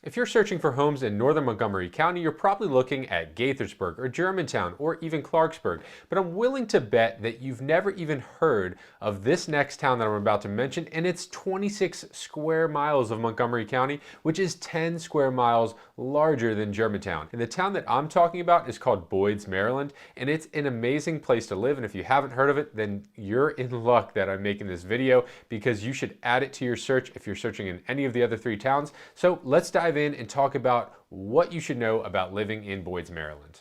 If you're searching for homes in northern Montgomery County, you're probably looking at Gaithersburg or Germantown or even Clarksburg. But I'm willing to bet that you've never even heard of this next town that I'm about to mention, and it's 26 square miles of Montgomery County, which is 10 square miles larger than Germantown. And the town that I'm talking about is called Boyds, Maryland, and it's an amazing place to live. And if you haven't heard of it, then you're in luck that I'm making this video, because you should add it to your search if you're searching in any of the other 3 towns. So let's dive in and talk about what you should know about living in Boyds, Maryland.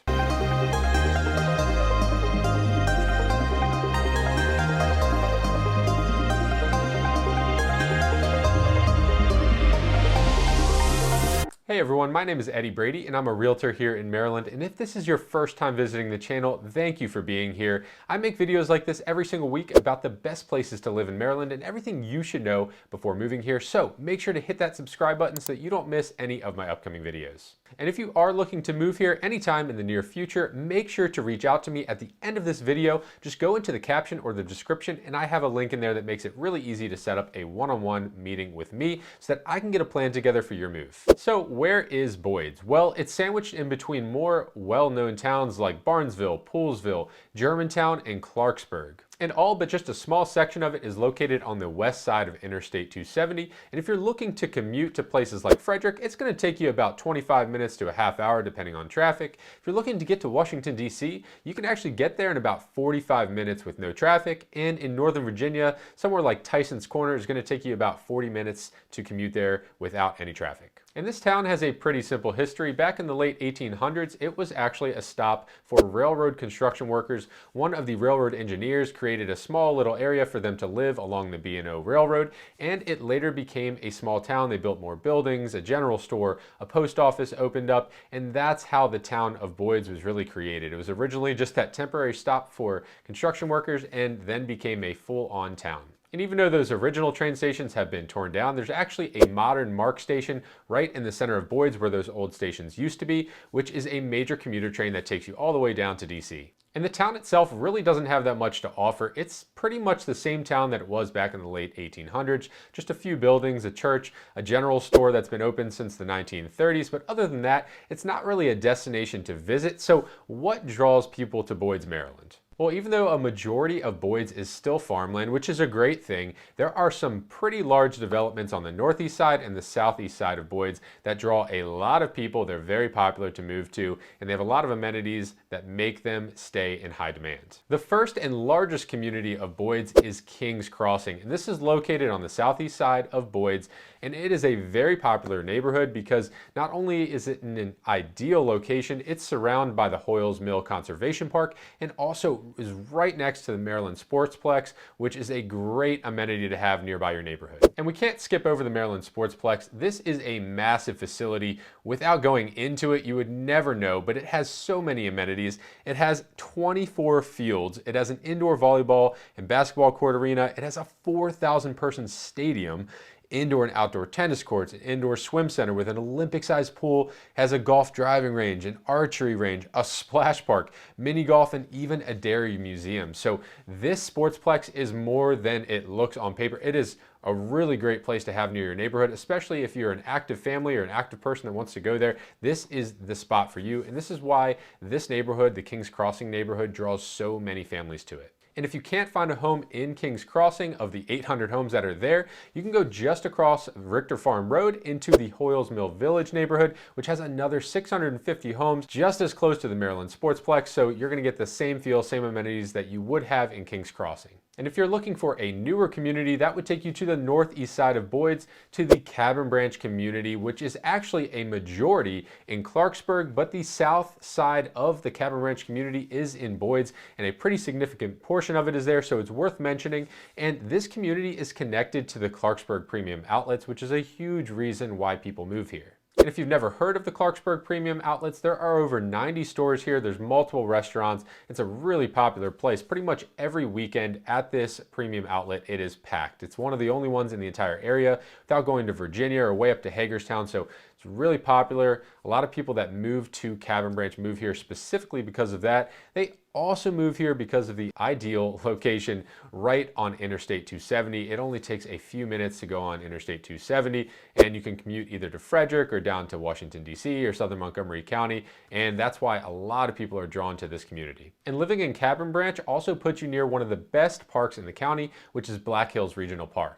Hey everyone, my name is Eddie Brady and I'm a realtor here in Maryland, and if this is your first time visiting the channel, thank you for being here. I make videos like this every single week about the best places to live in Maryland and everything you should know before moving here, so make sure to hit that subscribe button so that you don't miss any of my upcoming videos. And if you are looking to move here anytime in the near future, make sure to reach out to me at the end of this video. Just go into the caption or the description and I have a link in there that makes it really easy to set up a one-on-one meeting with me so that I can get a plan together for your move. So where is Boyds? Well, it's sandwiched in between more well-known towns like Barnesville, Poolesville, Germantown, and Clarksburg. And all but just a small section of it is located on the west side of Interstate 270. And if you're looking to commute to places like Frederick, it's going to take you about 25 minutes to a half hour depending on traffic. If you're looking to get to Washington, D.C., you can actually get there in about 45 minutes with no traffic. And in Northern Virginia, somewhere like Tyson's Corner is going to take you about 40 minutes to commute there without any traffic. And this town has a pretty simple history. Back in the late 1800s, it was actually a stop for railroad construction workers. One of the railroad engineers created a small little area for them to live along the B&O Railroad, and it later became a small town. They built more buildings, a general store, a post office opened up, and that's how the town of Boyds was really created. It was originally just that temporary stop for construction workers and then became a full-on town. And even though those original train stations have been torn down, there's actually a modern MARC station right in the center of Boyds where those old stations used to be, which is a major commuter train that takes you all the way down to DC. And the town itself really doesn't have that much to offer. It's pretty much the same town that it was back in the late 1800s. Just a few buildings, a church, a general store that's been open since the 1930s. But other than that, it's not really a destination to visit. So what draws people to Boyds, Maryland? Well, even though a majority of Boyds is still farmland, which is a great thing, there are some pretty large developments on the northeast side and the southeast side of Boyds that draw a lot of people. They're very popular to move to, and they have a lot of amenities that make them stay in high demand. The first and largest community of Boyds is Kings Crossing, and this is located on the southeast side of Boyds, and it is a very popular neighborhood because not only is it in an ideal location, it's surrounded by the Hoyles Mill Conservation Park and also is right next to the Maryland Sportsplex, which is a great amenity to have nearby your neighborhood. And we can't skip over the Maryland Sportsplex. This is a massive facility. Without going into it, you would never know, but it has so many amenities. It has 24 fields. It has an indoor volleyball and basketball court arena. It has a 4,000 person stadium, indoor and outdoor tennis courts, an indoor swim center with an Olympic-sized pool, has a golf driving range, an archery range, a splash park, mini golf, and even a dairy museum. So this sportsplex is more than it looks on paper. It is a really great place to have near your neighborhood, especially if you're an active family or an active person that wants to go there. This is the spot for you, and this is why this neighborhood, the Kings Crossing neighborhood, draws so many families to it. And if you can't find a home in Kings Crossing, of the 800 homes that are there, you can go just across Richter Farm Road into the Hoyles Mill Village neighborhood, which has another 650 homes just as close to the Maryland Sportsplex. So you're going to get the same feel, same amenities that you would have in Kings Crossing. And if you're looking for a newer community, that would take you to the northeast side of Boyds to the Cabin Branch community, which is actually a majority in Clarksburg, but the south side of the Cabin Branch community is in Boyds, and a pretty significant portion of it is there, so it's worth mentioning. And this community is connected to the Clarksburg Premium Outlets, which is a huge reason why people move here. And if you've never heard of the Clarksburg Premium Outlets, there are over 90 stores here. There's multiple restaurants. It's a really popular place. Pretty much every weekend at this premium outlet, it is packed. It's one of the only ones in the entire area without going to Virginia or way up to Hagerstown. So It's really popular. A lot of people that move to Cabin Branch move here specifically because of that. They also move here because of the ideal location right on Interstate 270. It only takes a few minutes to go on Interstate 270, and you can commute either to Frederick or down to Washington, D.C. or southern Montgomery County, and that's why a lot of people are drawn to this community. And living in Cabin Branch also puts you near one of the best parks in the county, which is Black Hills Regional Park.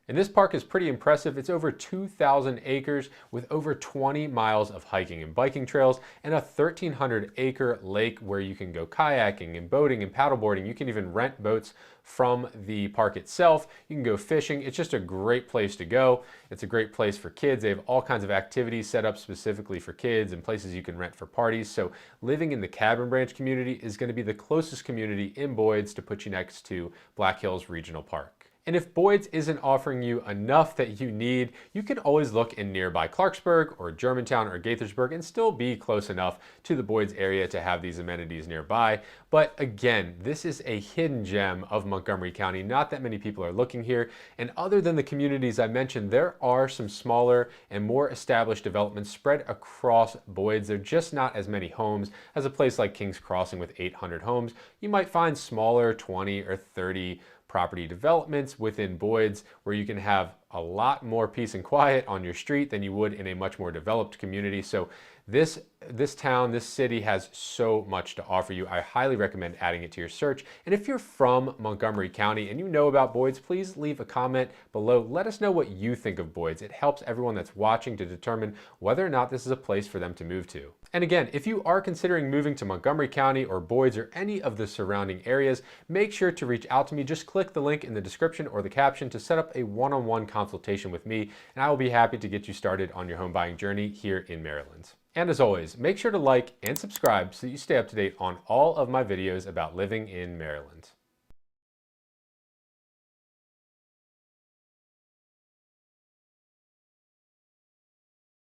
And this park is pretty impressive. It's over 2,000 acres with over 20 miles of hiking and biking trails and a 1,300-acre lake where you can go kayaking and boating and paddleboarding. You can even rent boats from the park itself. You can go fishing. It's just a great place to go. It's a great place for kids. They have all kinds of activities set up specifically for kids and places you can rent for parties. So living in the Cabin Branch community is going to be the closest community in Boyds to put you next to Black Hills Regional Park. And if Boyds isn't offering you enough that you need, you can always look in nearby Clarksburg or Germantown or Gaithersburg and still be close enough to the Boyds area to have these amenities nearby. But again, this is a hidden gem of Montgomery County. Not that many people are looking here. And other than the communities I mentioned, there are some smaller and more established developments spread across Boyds. There are just not as many homes as a place like Kings Crossing with 800 homes. You might find smaller 20 or 30 property developments within Boyds where you can have a lot more peace and quiet on your street than you would in a much more developed community. So this town, this city has so much to offer you. I highly recommend adding it to your search. And if you're from Montgomery County and you know about Boyds, please leave a comment below. Let us know what you think of Boyds. It helps everyone that's watching to determine whether or not this is a place for them to move to. And again, if you are considering moving to Montgomery County or Boyds or any of the surrounding areas, make sure to reach out to me. Just click the link in the description or the caption to set up a one-on-one consultation with me, and I will be happy to get you started on your home buying journey here in Maryland. And as always, make sure to like and subscribe so that you stay up to date on all of my videos about living in Maryland.